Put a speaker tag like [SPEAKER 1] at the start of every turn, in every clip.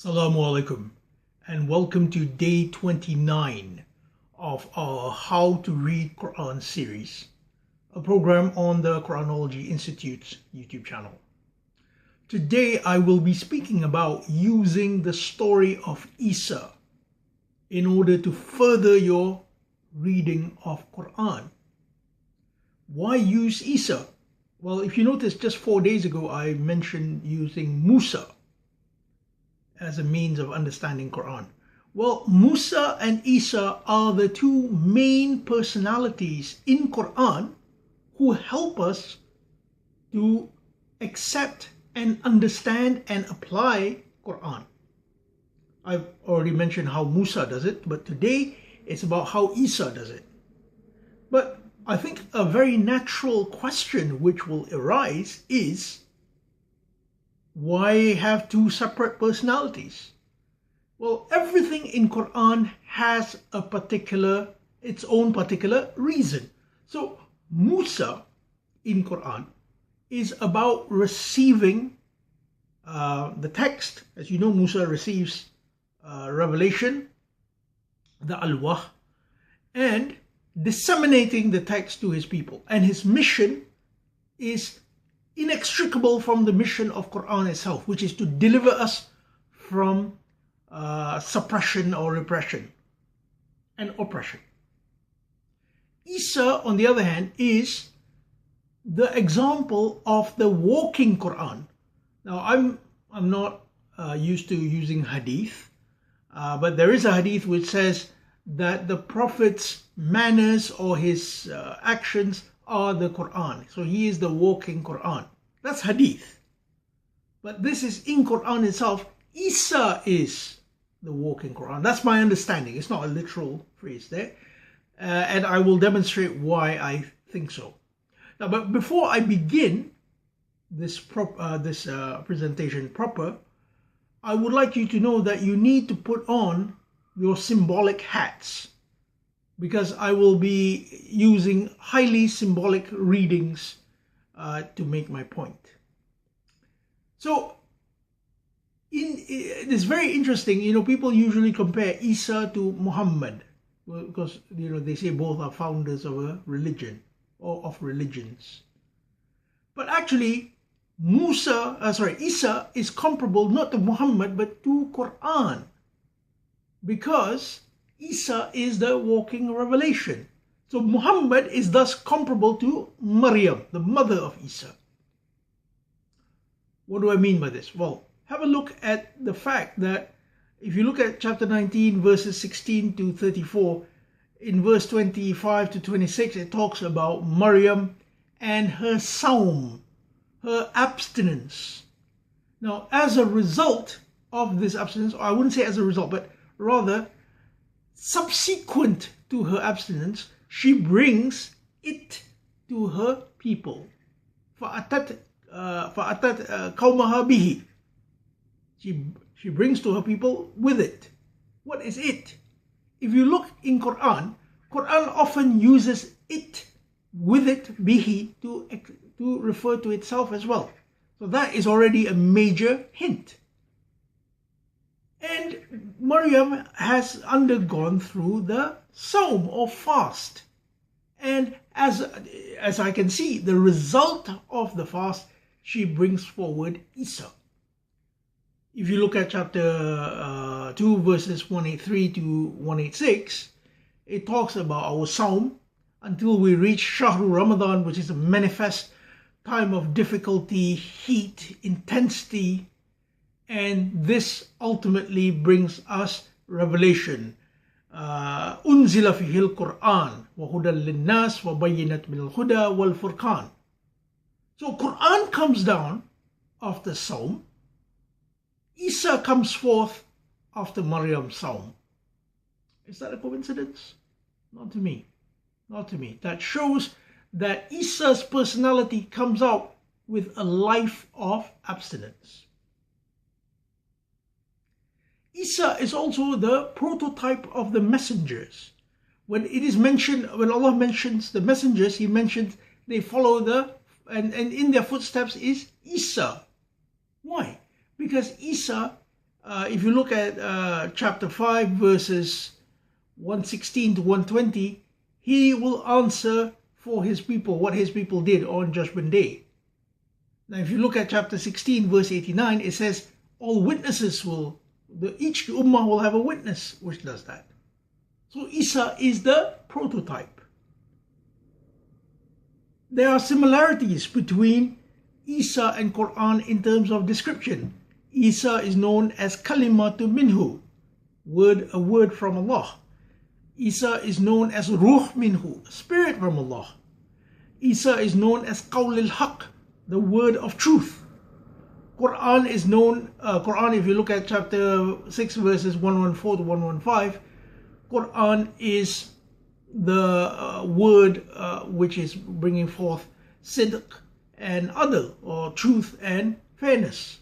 [SPEAKER 1] Assalamu alaikum and welcome to day 29 of our How to Read Quran series, a program on the Quranology Institute's YouTube channel. Today I will be speaking about using the story of Isa in order to further your reading of Quran. Why use Isa? Well, if you notice, just 4 days ago I mentioned using Musa as a means of understanding Quran. Well, Musa and Isa are the two main personalities in Quran who help us to accept and understand and apply Quran. I've already mentioned how Musa does it, but today it's about how Isa does it. But I think a very natural question which will arise is, why have two separate personalities? Well, everything in Quran has its own particular reason. So Musa in Quran is about receiving the text. As you know, Musa receives revelation, the alwah, and disseminating the text to his people. And his mission is inextricable from the mission of Quran itself, which is to deliver us from suppression or repression and oppression. Isa, on the other hand, is the example of the walking Quran. Now, I'm not used to using hadith, but there is a hadith which says that the Prophet's manners or his actions are the Quran. So he is the walking Quran. That's hadith. But this is in Quran itself. Isa is the walking Quran. That's my understanding. It's not a literal phrase there. And I will demonstrate why I think so. Now, but before I begin this presentation proper, I would like you to know that you need to put on your symbolic hats, because I will be using highly symbolic readings to make my point. So, it's very interesting. People usually compare Isa to Muhammad because they say both are founders of a religion or of religions. But actually, Isa is comparable not to Muhammad but to Quran, because Isa is the walking revelation. So Muhammad is thus comparable to Maryam, the mother of Isa. What do I mean by this? Well, have a look at the fact that if you look at chapter 19, verses 16 to 34, in verse 25 to 26, it talks about Maryam and her sawm, her abstinence. Now, as a result of this abstinence, or I wouldn't say as a result, but rather subsequent to her abstinence, she brings it to her people. فَأَتَتْ قَوْمَهَا بِهِ. She brings to her people with it. What is it? If you look in Quran often uses it, with it, bihi, to refer to itself as well. So that is already a major hint. And Maryam has undergone through the sawm or fast. And as I can see, the result of the fast, she brings forward Isa. If you look at chapter 2, verses 183 to 186, it talks about our sawm until we reach Shahru Ramadan, which is a manifest time of difficulty, heat, intensity, and this ultimately brings us revelation. Unzila fihi al-Quran wa hudan lin-nas wa bayyinat min al-huda wal-furqan. So Quran comes down after Sawm. Isa comes forth after Maryam's Sawm. Is that a coincidence? Not to me. Not to me. That shows that Isa's personality comes out with a life of abstinence. Isa is also the prototype of the messengers. When Allah mentions the messengers, He mentions they follow and in their footsteps is Isa. Why? Because Isa If you look at chapter 5 verses 116 to 120, he will answer for his people what his people did on Judgment Day. Now if you look at chapter 16 verse 89, it says all witnesses each ummah will have a witness which does that. So Isa is the prototype. There are similarities between Isa and Quran in terms of description. Isa is known as kalimatu minhu, a word from Allah. Isa is known as ruh minhu, spirit from Allah. Isa is known as qawl al-haq, the word of truth. Quran is known, if you look at chapter 6 verses 114 to 115, Quran is the word which is bringing forth sidq and adl, or truth and fairness.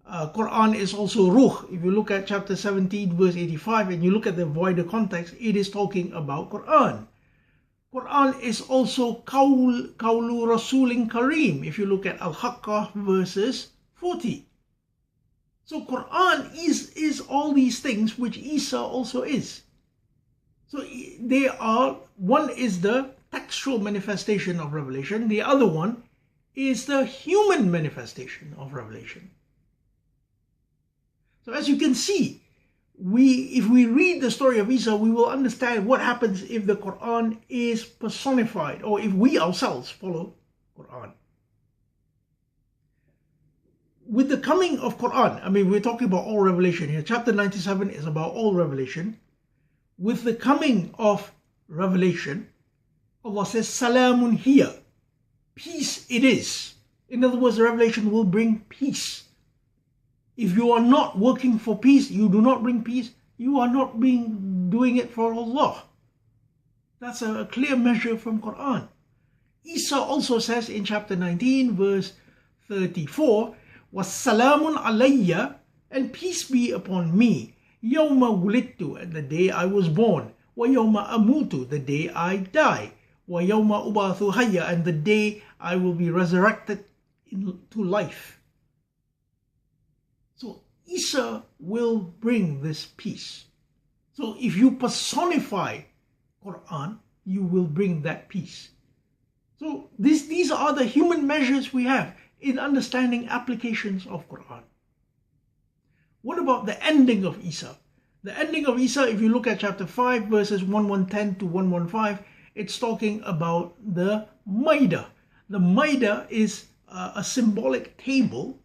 [SPEAKER 1] Quran is also ruh. If you look at chapter 17 verse 85 and you look at the wider context, it is talking about Quran. Quran is also Qawlu Rasulin Kareem. If you look at Al-Haqqah verses 40. So Quran is all these things which Isa also is. So they are, one is the textual manifestation of revelation, the other one is the human manifestation of revelation. So as you can see, if we read the story of Isa, we will understand what happens if the Quran is personified, or if we ourselves follow Quran. With the coming of Quran, we're talking about all revelation here. Chapter 97 is about all revelation. With the coming of revelation, Allah says, Salamun hiya, peace it is. In other words, the revelation will bring peace. If you are not working for peace, you do not bring peace, you are not doing it for Allah. That's a clear measure from Quran. Isa also says in chapter 19 verse 34, Wassalamun alayya, and peace be upon me, yawma wulidtu, at the day I was born, wa yawma amutu, the day I die, wa yawma ubathu hayya, and the day I will be resurrected to life. So Isa will bring this peace. So if you personify Quran, you will bring that peace. So these are the human measures we have in understanding applications of Quran. What about the ending of Isa? The ending of Isa, if you look at chapter 5 verses 1110 to 115, it's talking about the Maida. The Maida is a symbolic table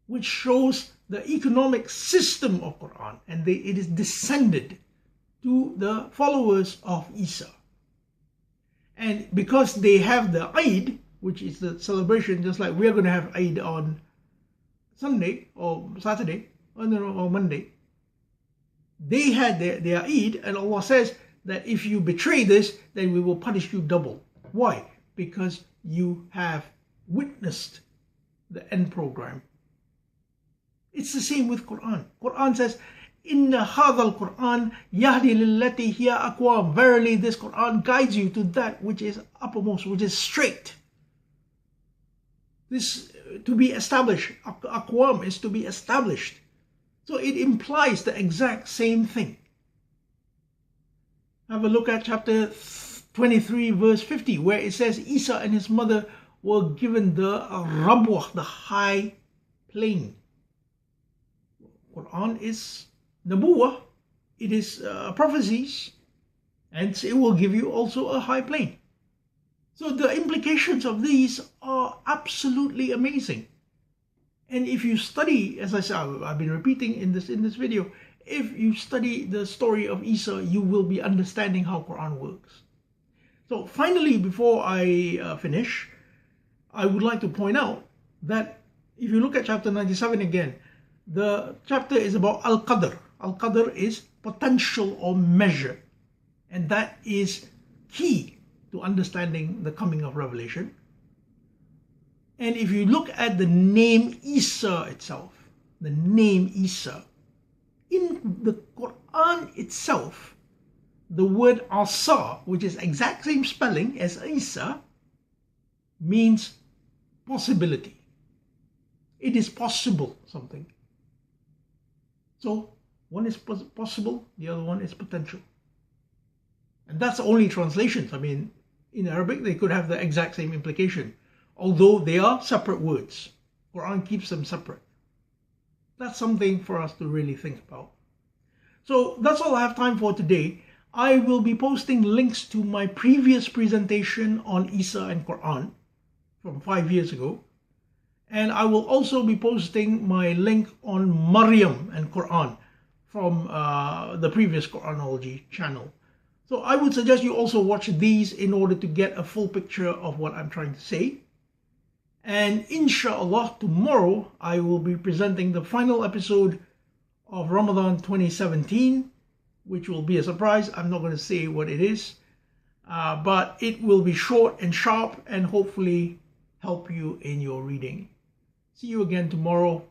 [SPEAKER 1] which shows the economic system of Quran, and it is descended to the followers of Isa. And because they have the Eid, which is the celebration, just like we're going to have Eid on Sunday or Saturday or Monday, they had their Eid, and Allah says that if you betray this, then we will punish you double. Why? Because you have witnessed the end program. It's the same with Quran. Quran says, Inna hadha al-Quran yahdi lillati hiya aqwam. Verily, this Quran guides you to that which is uppermost, which is straight. This to be established. Aqwam is to be established. So it implies the exact same thing. Have a look at chapter 23 verse 50, where it says Isa and his mother were given the rabwah, the high plane. Quran is Nabuwah, it is prophecies, and it will give you also a high plane. So the implications of these are absolutely amazing. And if you study, as I said, I've been repeating in this video, if you study the story of Isa, you will be understanding how Quran works. So finally, before I finish, I would like to point out that if you look at chapter 97 again, the chapter is about Al-Qadr. Al-Qadr is potential or measure. And that is key to understanding the coming of revelation. And if you look at the name Isa itself, the name Isa, in the Quran itself, the word Asa, which is exact same spelling as Isa, means possibility. It is possible something. So one is possible, the other one is potential. And that's only translations. I mean, in Arabic, they could have the exact same implication, although they are separate words. Quran keeps them separate. That's something for us to really think about. So that's all I have time for today. I will be posting links to my previous presentation on Isa and Quran from 5 years ago. And I will also be posting my link on Maryam and Quran from the previous Quranology channel. So I would suggest you also watch these in order to get a full picture of what I'm trying to say. And inshallah, tomorrow I will be presenting the final episode of Ramadan 2017, which will be a surprise. I'm not going to say what it is, but it will be short and sharp and hopefully help you in your reading. See you again tomorrow.